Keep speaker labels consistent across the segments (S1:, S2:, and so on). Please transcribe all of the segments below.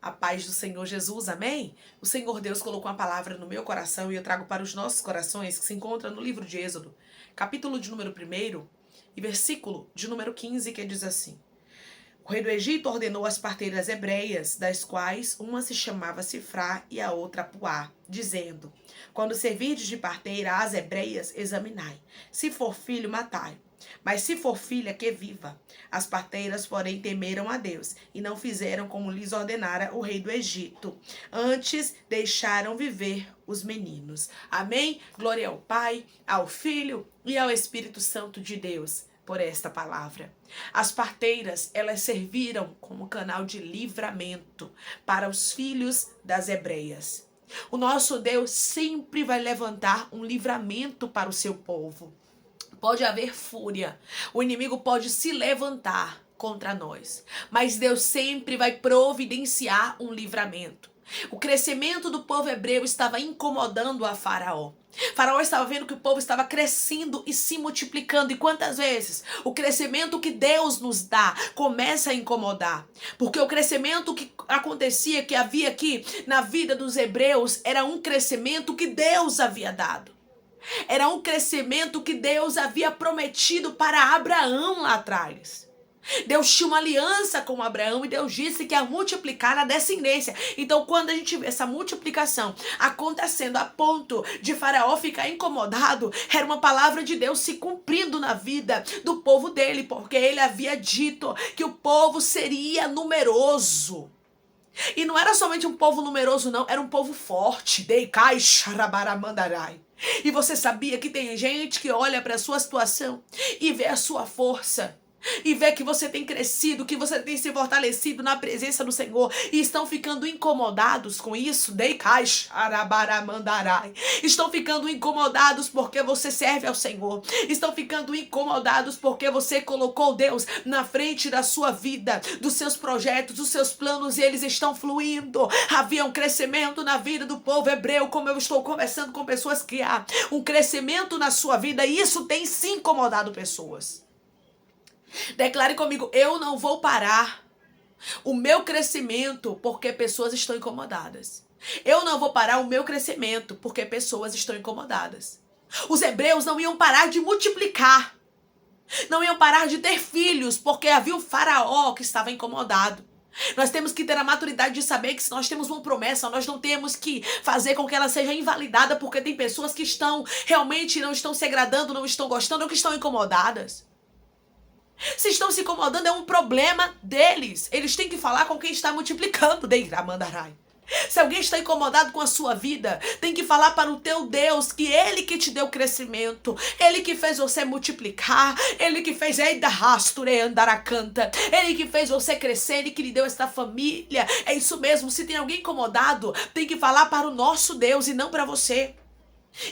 S1: A paz do Senhor Jesus, amém? O Senhor Deus colocou uma palavra no meu coração e eu trago para os nossos corações, que se encontra no livro de Êxodo, capítulo de número 1 e versículo de número 15, que diz assim: O rei do Egito ordenou as parteiras hebreias, das quais uma se chamava Sifrá e a outra Puá, dizendo: Quando servirdes de parteira às hebreias, examinai. Se for filho, matai. Mas se for filha, que viva. As parteiras, porém, temeram a Deus e não fizeram como lhes ordenara o rei do Egito. Antes, deixaram viver os meninos. Amém? Glória ao Pai, ao Filho e ao Espírito Santo de Deus por esta palavra. As parteiras, elas serviram como canal de livramento para os filhos das hebreias. O nosso Deus sempre vai levantar um livramento para o seu povo. Pode haver fúria, o inimigo pode se levantar contra nós, mas Deus sempre vai providenciar um livramento. O crescimento do povo hebreu estava incomodando a Faraó. Faraó estava vendo que o povo estava crescendo e se multiplicando. E quantas vezes o crescimento que Deus nos dá começa a incomodar? Porque o crescimento que acontecia, que havia aqui na vida dos hebreus, era um crescimento que Deus havia dado. Era um crescimento que Deus havia prometido para Abraão lá atrás. Deus tinha uma aliança com Abraão e Deus disse que ia multiplicar a descendência. Então, quando a gente vê essa multiplicação acontecendo a ponto de Faraó ficar incomodado, era uma palavra de Deus se cumprindo na vida do povo dele, porque ele havia dito que o povo seria numeroso. E não era somente um povo numeroso, não, era um povo forte. Deikai xarabaramandarai. E você sabia que tem gente que olha para a sua situação e vê a sua força, e vê que você tem crescido, que você tem se fortalecido na presença do Senhor, e estão ficando incomodados com isso. Deikai xarabaramandarai. Estão ficando incomodados porque você serve ao Senhor. Estão ficando incomodados porque você colocou Deus na frente da sua vida, dos seus projetos, dos seus planos, e eles estão fluindo. Havia um crescimento na vida do povo hebreu, como eu estou conversando com pessoas que há um crescimento na sua vida, e isso tem se incomodado pessoas. Declare comigo: eu não vou parar o meu crescimento porque pessoas estão incomodadas. Eu não vou parar o meu crescimento porque pessoas estão incomodadas. Os hebreus não iam parar de multiplicar. Não iam parar de ter filhos porque havia um faraó que estava incomodado. Nós temos que ter a maturidade de saber que se nós temos uma promessa, nós não temos que fazer com que ela seja invalidada, porque tem pessoas que estão realmente não estão se agradando, não estão gostando ou que estão incomodadas. Se estão se incomodando, é um problema deles. Eles têm que falar com quem está multiplicando. Deiramandarai. Se alguém está incomodado com a sua vida, tem que falar para o teu Deus que Ele que te deu crescimento, Ele que fez você multiplicar, Ele que fez Ele que fez você crescer, Ele que lhe deu esta família. É isso mesmo, se tem alguém incomodado, tem que falar para o nosso Deus e não para você.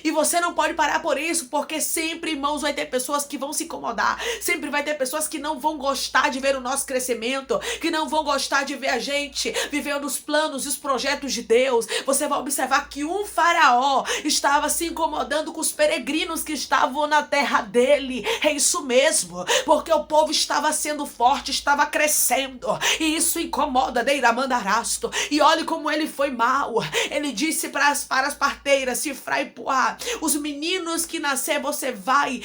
S1: E você não pode parar por isso, porque sempre, irmãos, vai ter pessoas que vão se incomodar. Sempre vai ter pessoas que não vão gostar de ver o nosso crescimento, que não vão gostar de ver a gente vivendo os planos e os projetos de Deus. Você vai observar que um faraó estava se incomodando com os peregrinos que estavam na terra dele. É isso mesmo, porque o povo estava sendo forte, estava crescendo, e isso incomoda Deiramandarásto. E olhe como ele foi mal. Ele disse para as parteiras, Sifrá e Puá: os meninos que nascer você vai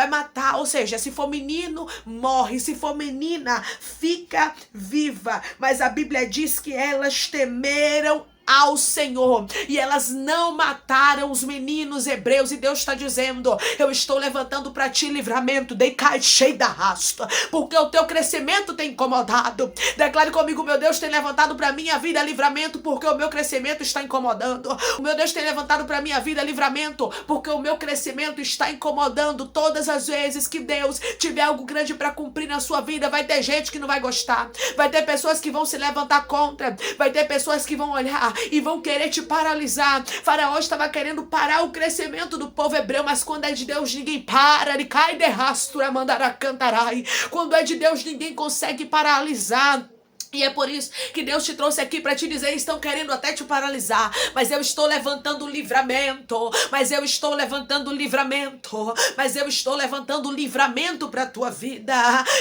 S1: matar. Ou seja, se for menino, morre. Se for menina, fica viva. Mas a Bíblia diz que elas temeram ao Senhor e elas não mataram os meninos hebreus. E Deus está dizendo: eu estou levantando para ti livramento, decai cheio da rasta, porque o teu crescimento tem incomodado. Declare comigo: meu Deus tem levantado para minha vida livramento, porque o meu crescimento está incomodando. O meu Deus tem levantado para minha vida livramento, porque o meu crescimento está incomodando. Todas as vezes que Deus tiver algo grande para cumprir na sua vida, vai ter gente que não vai gostar, vai ter pessoas que vão se levantar contra, vai ter pessoas que vão olhar e vão querer te paralisar. Faraó estava querendo parar o crescimento do povo hebreu, mas quando é de Deus ninguém para. Ele cai de rastro, mandará cantarai. Quando é de Deus ninguém consegue paralisar. E é por isso que Deus te trouxe aqui para te dizer, estão querendo até te paralisar, mas eu estou levantando livramento, mas eu estou levantando livramento, mas eu estou levantando livramento para a tua vida.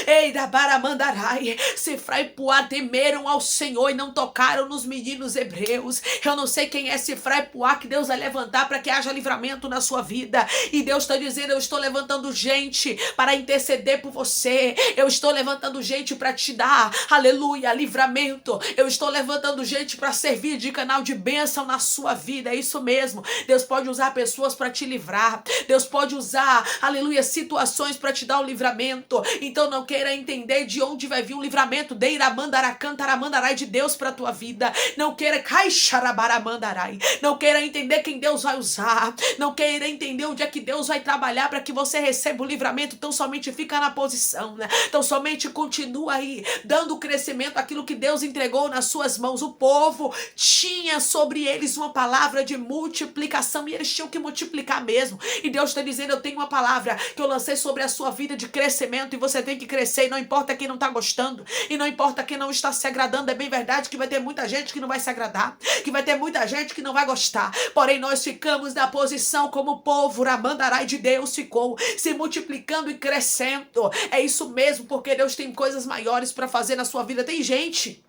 S1: Ei, da Baramandarai, Sifra e Puá temeram ao Senhor e não tocaram nos meninos hebreus. Eu não sei quem é Sifra e Puá que Deus vai levantar para que haja livramento na sua vida. E Deus está dizendo, eu estou levantando gente para interceder por você. Eu estou levantando gente para te dar, aleluia, livramento. Eu estou levantando gente para servir de canal de bênção na sua vida. É isso mesmo. Deus pode usar pessoas para te livrar. Deus pode usar, aleluia, situações para te dar o livramento. Então não queira entender de onde vai vir o livramento. Deiramandaracantaramandarai de Deus para tua vida. Não queira caixarabaramandarai. Não queira entender quem Deus vai usar. Não queira entender onde é que Deus vai trabalhar para que você receba o livramento. Então somente fica na posição, né? Então somente continua aí dando crescimento aquilo que Deus entregou nas suas mãos. O povo tinha sobre eles uma palavra de multiplicação e eles tinham que multiplicar mesmo. E Deus está dizendo, eu tenho uma palavra que eu lancei sobre a sua vida de crescimento e você tem que crescer e não importa quem não está gostando e não importa quem não está se agradando. É bem verdade que vai ter muita gente que não vai se agradar, que vai ter muita gente que não vai gostar, porém nós ficamos na posição como o povo Ramandarai de Deus ficou, se multiplicando e crescendo. É isso mesmo, porque Deus tem coisas maiores para fazer na sua vida. Tem gente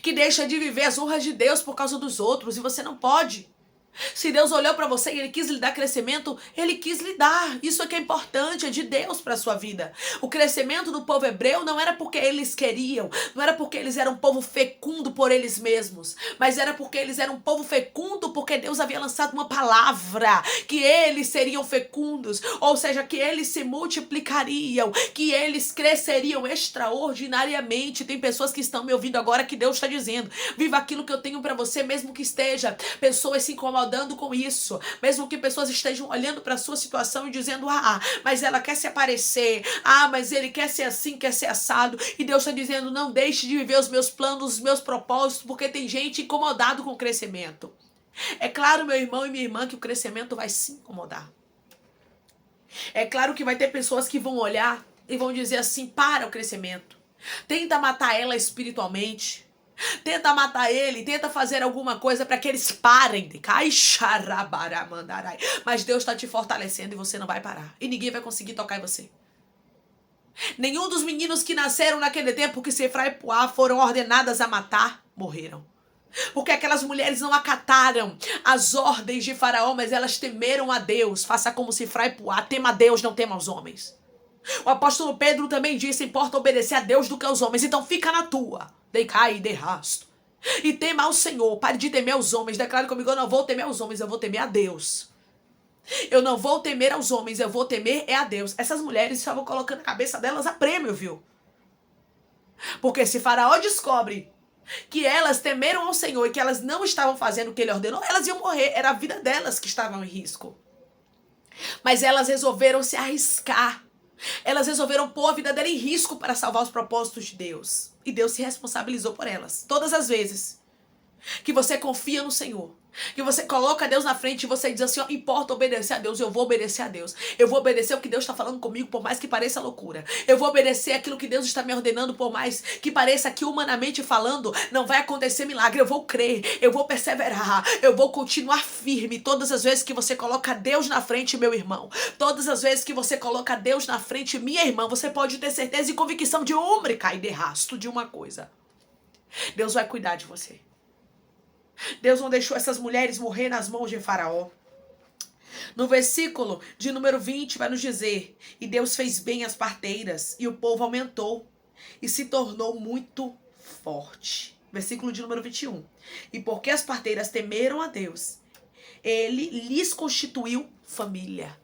S1: que deixa de viver as honras de Deus por causa dos outros e você não pode. Se Deus olhou para você e Ele quis lhe dar crescimento, Ele quis lhe dar. Isso é que é importante, é de Deus para a sua vida. O crescimento do povo hebreu não era porque eles queriam, não era porque eles eram um povo fecundo por eles mesmos, mas era porque eles eram um povo fecundo porque Deus havia lançado uma palavra, que eles seriam fecundos, ou seja, que eles se multiplicariam, que eles cresceriam extraordinariamente. Tem pessoas que estão me ouvindo agora que Deus está dizendo, viva aquilo que eu tenho para você, mesmo que esteja pessoas se incomodando com isso, mesmo que pessoas estejam olhando para a sua situação e dizendo, mas ela quer se aparecer, mas ele quer ser assim, quer ser assado, e Deus está dizendo, não deixe de viver os meus planos, os meus propósitos, porque tem gente incomodado com o crescimento. É claro, meu irmão e minha irmã, que o crescimento vai se incomodar. É claro que vai ter pessoas que vão olhar e vão dizer assim, para o crescimento, tenta matar ela espiritualmente, tenta matar ele, tenta fazer alguma coisa para que eles parem de caixarabaramandarai. Mas Deus está te fortalecendo e você não vai parar. E ninguém vai conseguir tocar em você. Nenhum dos meninos que nasceram naquele tempo que Sifra e Puá foram ordenadas a matar, morreram. Porque aquelas mulheres não acataram as ordens de Faraó, mas elas temeram a Deus. Faça como Sifra e Puá, tema a Deus, não tema aos homens. O apóstolo Pedro também disse, importa obedecer a Deus do que aos homens, então fica na tua. Dei cai e dei rasto. E tema ao Senhor, pare de temer aos homens. Declare comigo, eu não vou temer aos homens, eu vou temer a Deus. Eu não vou temer aos homens, eu vou temer a Deus. Essas mulheres estavam colocando a cabeça delas a prêmio, viu? Porque se Faraó descobre que elas temeram ao Senhor e que elas não estavam fazendo o que ele ordenou, elas iam morrer. Era a vida delas que estava em risco. Mas elas resolveram se arriscar. Elas resolveram pôr a vida dela em risco para salvar os propósitos de Deus. E Deus se responsabilizou por elas. Todas as vezes que você confia no Senhor, que você coloca Deus na frente e você diz assim, importa obedecer a Deus, eu vou obedecer a Deus. Eu vou obedecer o que Deus está falando comigo, por mais que pareça loucura. Eu vou obedecer aquilo que Deus está me ordenando, por mais que pareça que humanamente falando não vai acontecer milagre. Eu vou crer, eu vou perseverar, eu vou continuar firme. Todas as vezes que você coloca Deus na frente, meu irmão, todas as vezes que você coloca Deus na frente, minha irmã, você pode ter certeza e convicção de e de rasto de uma coisa. Deus vai cuidar de você. Deus não deixou essas mulheres morrer nas mãos de Faraó. No versículo de número 20 vai nos dizer, e Deus fez bem as parteiras, e o povo aumentou, e se tornou muito forte. Versículo de número 21. E porque as parteiras temeram a Deus, Ele lhes constituiu família.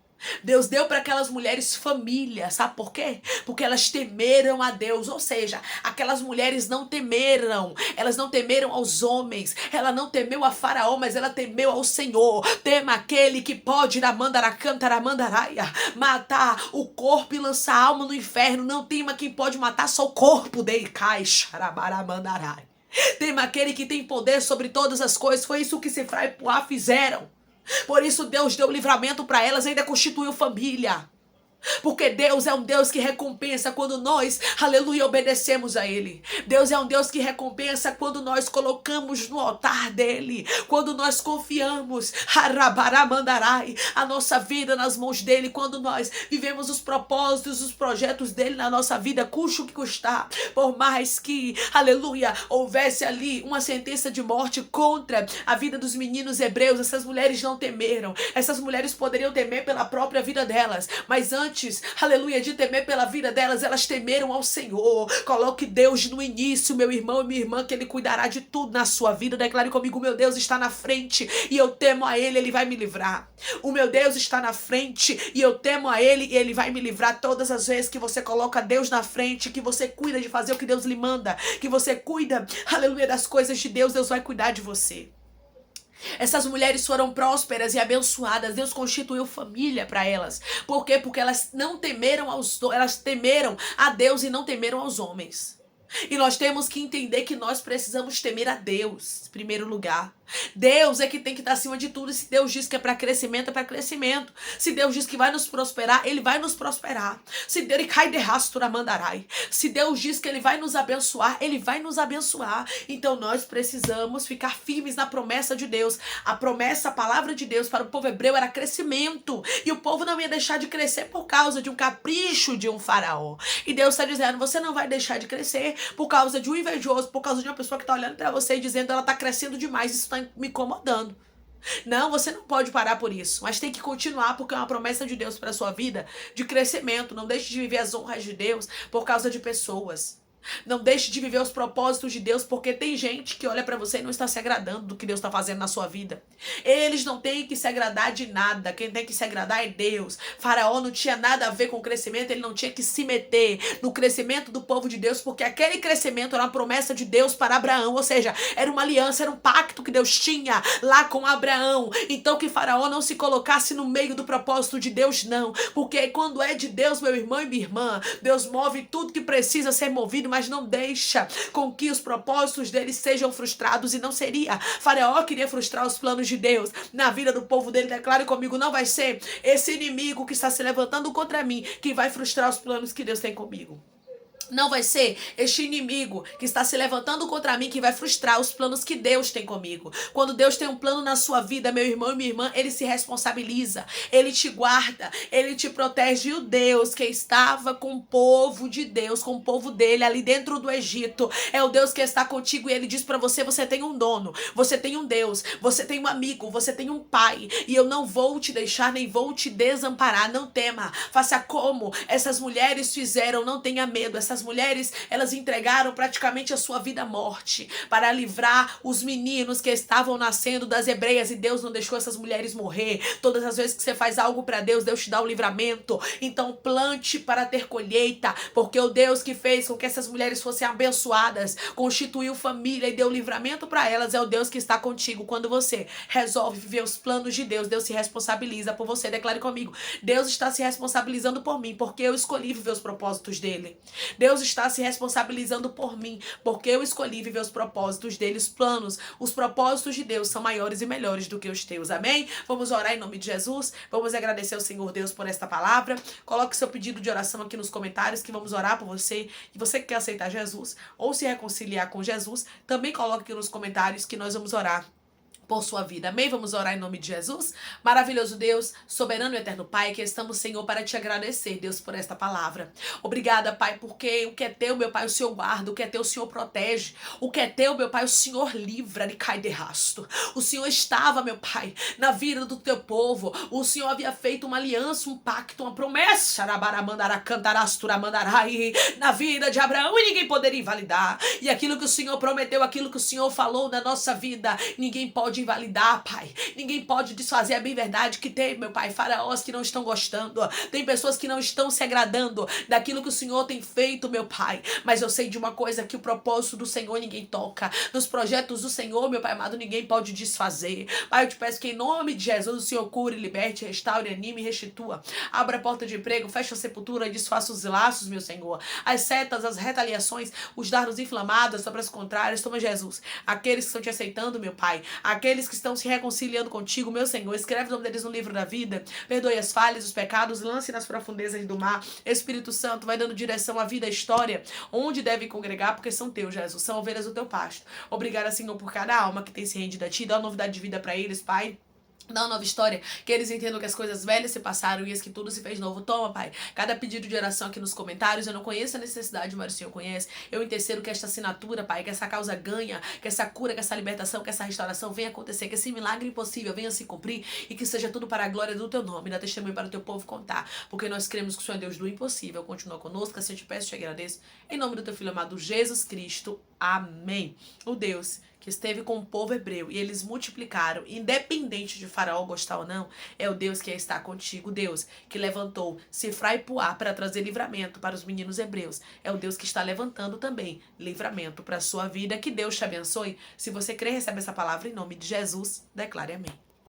S1: Deus deu para aquelas mulheres família, sabe por quê? Porque elas temeram a Deus, ou seja, aquelas mulheres não temeram, elas não temeram aos homens, ela não temeu a Faraó, mas ela temeu ao Senhor. Tema aquele que pode matar o corpo e lançar a alma no inferno. Não tema quem pode matar só o corpo dele. Tema aquele que tem poder sobre todas as coisas. Foi isso que Sifra e Puá fizeram. Por isso Deus deu livramento para elas, ainda constituiu família. Porque Deus é um Deus que recompensa quando nós, aleluia, obedecemos a Ele. Deus é um Deus que recompensa quando nós colocamos no altar dEle. Quando nós confiamos, harabaramandarai, a nossa vida nas mãos dEle. Quando nós vivemos os propósitos, os projetos dEle na nossa vida, custe o que custar. Por mais que, aleluia, houvesse ali uma sentença de morte contra a vida dos meninos hebreus, essas mulheres não temeram. Essas mulheres poderiam temer pela própria vida delas, mas antes, aleluia, de temer pela vida delas, elas temeram ao Senhor. Coloque Deus no início, meu irmão e minha irmã, que Ele cuidará de tudo na sua vida. Declare comigo: meu Deus está na frente e eu temo a Ele, Ele vai me livrar. O meu Deus está na frente e eu temo a Ele e Ele vai me livrar. Todas as vezes que você coloca Deus na frente, que você cuida de fazer o que Deus lhe manda, que você cuida, aleluia, das coisas de Deus, Deus vai cuidar de você. Essas mulheres foram prósperas e abençoadas. Deus constituiu família para elas. Por quê? Porque elas temeram a Deus e não temeram aos homens. E nós temos que entender que nós precisamos temer a Deus, em primeiro lugar. Deus é que tem que estar acima de tudo. E se Deus diz que é para crescimento, é para crescimento. Se Deus diz que vai nos prosperar, Ele vai nos prosperar. Se Deus cai de rastura mandarai. Se Deus diz que Ele vai nos abençoar, Ele vai nos abençoar. Então nós precisamos ficar firmes na promessa de Deus. A promessa, a palavra de Deus para o povo hebreu era crescimento. E o povo não ia deixar de crescer por causa de um capricho de um faraó. E Deus está dizendo: você não vai deixar de crescer por causa de um invejoso, por causa de uma pessoa que está olhando para você e dizendo: ela está crescendo demais, isso está me incomodando. Não, você não pode parar por isso, mas tem que continuar, porque é uma promessa de Deus para a sua vida de crescimento. Não deixe de viver as honras de Deus por causa de pessoas. Não deixe de viver os propósitos de Deus, porque tem gente que olha pra você e não está se agradando do que Deus está fazendo na sua vida. Eles não têm que se agradar de nada. Quem tem que se agradar é Deus. Faraó não tinha nada a ver com o crescimento. Ele não tinha que se meter no crescimento do povo de Deus, porque aquele crescimento era uma promessa de Deus para Abraão. Ou seja, era uma aliança, era um pacto que Deus tinha lá com Abraão. Então que Faraó não se colocasse no meio do propósito de Deus, não. Porque quando é de Deus, meu irmão e minha irmã, Deus move tudo que precisa ser movido, mas não deixa com que os propósitos dele sejam frustrados. E não seria. Faraó queria frustrar os planos de Deus na vida do povo dele. Declare comigo: não vai ser esse inimigo que está se levantando contra mim que vai frustrar os planos que Deus tem comigo. Não vai ser este inimigo que está se levantando contra mim que vai frustrar os planos que Deus tem comigo. Quando Deus tem um plano na sua vida, meu irmão e minha irmã, Ele se responsabiliza, Ele te guarda, Ele te protege. E o Deus que estava com o povo de Deus, com o povo dele ali dentro do Egito, é o Deus que está contigo. E Ele diz para você: você tem um dono, você tem um Deus, você tem um amigo, você tem um pai, e eu não vou te deixar nem vou te desamparar. Não tema, faça como essas mulheres fizeram, não tenha medo. Essas mulheres, elas entregaram praticamente a sua vida à morte para livrar os meninos que estavam nascendo das hebreias, e Deus não deixou essas mulheres morrer. Todas as vezes que você faz algo para Deus, Deus te dá o livramento. Então plante para ter colheita, porque o Deus que fez com que essas mulheres fossem abençoadas, constituiu família e deu livramento para elas, é o Deus que está contigo. Quando você resolve viver os planos de Deus, Deus se responsabiliza por você. Declare comigo: Deus está se responsabilizando por mim, porque eu escolhi viver os propósitos dele. Deus está se responsabilizando por mim, porque eu escolhi viver os propósitos dele. Os planos, os propósitos de Deus são maiores e melhores do que os teus. Amém? Vamos orar em nome de Jesus. Vamos agradecer ao Senhor Deus por esta palavra. Coloque seu pedido de oração aqui nos comentários, que vamos orar por você. E você que quer aceitar Jesus ou se reconciliar com Jesus, também coloque aqui nos comentários que nós vamos orar por sua vida. Amém? Vamos orar em nome de Jesus. Maravilhoso Deus, soberano e eterno Pai, que estamos, Senhor, para te agradecer, Deus, por esta palavra. Obrigada, Pai, porque o que é teu, meu Pai, o Senhor guarda, o que é teu, o Senhor protege, o que é teu, meu Pai, o Senhor livra de cai de rasto. O Senhor estava, meu Pai, na vida do teu povo. O Senhor havia feito uma aliança, um pacto, uma promessa na vida de Abraão, e ninguém poderia invalidar. E aquilo que o Senhor prometeu, aquilo que o Senhor falou na nossa vida, ninguém pode invalidar, Pai. Ninguém pode desfazer. É bem verdade que tem, meu Pai, faraós que não estão gostando. Tem pessoas que não estão se agradando daquilo que o Senhor tem feito, meu Pai. Mas eu sei de uma coisa, que o propósito do Senhor ninguém toca. Nos projetos do Senhor, meu Pai amado, ninguém pode desfazer. Pai, eu te peço que em nome de Jesus o Senhor cure, liberte, restaure, anime e restitua. Abra a porta de emprego, fecha a sepultura e desfaça os laços, meu Senhor. As setas, as retaliações, os dardos inflamados, as obras contrárias. Toma, Jesus. Aqueles que estão te aceitando, meu Pai. Aqueles aqueles que estão se reconciliando contigo, meu Senhor, escreve o nome deles no livro da vida, perdoe as falhas, os pecados, lance nas profundezas do mar. Espírito Santo, vai dando direção à vida, à história, onde deve congregar, porque são teus, Jesus, são ovelhas do teu pasto. Obrigada, Senhor, por cada alma que tem se rendido a ti, dá uma novidade de vida para eles, Pai. Dá uma nova história, que eles entendam que as coisas velhas se passaram e as que tudo se fez novo. Toma, Pai, cada pedido de oração aqui nos comentários, eu não conheço a necessidade, mas o Senhor conhece. Eu intercero que esta assinatura, Pai, que essa causa ganha, que essa cura, que essa libertação, que essa restauração venha acontecer, que esse milagre impossível venha se cumprir e que seja tudo para a glória do Teu nome. Dá testemunho para o Teu povo contar, porque nós cremos que o Senhor é Deus do impossível. Continua conosco, assim eu te peço e te agradeço. Em nome do Teu Filho amado Jesus Cristo. Amém. O Deus que esteve com o povo hebreu e eles multiplicaram, independente de Faraó gostar ou não, é o Deus que está contigo, Deus que levantou Sifra e Puá para trazer livramento para os meninos hebreus, é o Deus que está levantando também livramento para a sua vida. Que Deus te abençoe. Se você crê, recebe essa palavra em nome de Jesus, declare amém.